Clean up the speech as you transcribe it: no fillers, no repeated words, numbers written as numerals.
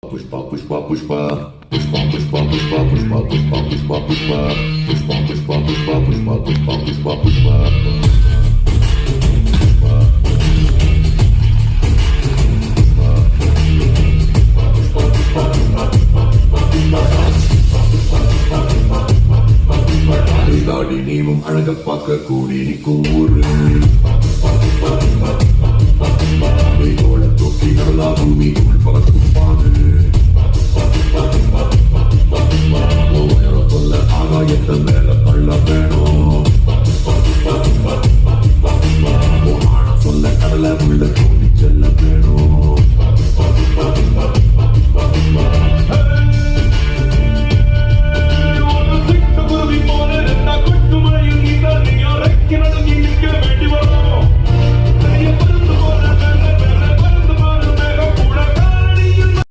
Pushpa, pushpa, pushpa. Pushpa, pushpa, pushpa, pushpa, pushpa, pushpa, pushpa. Pushpa, pushpa, pushpa, pushpa, pushpa, pushpa, pushpa. தாடி நீவும் அழக பார்க்க கூடி நிற்கும்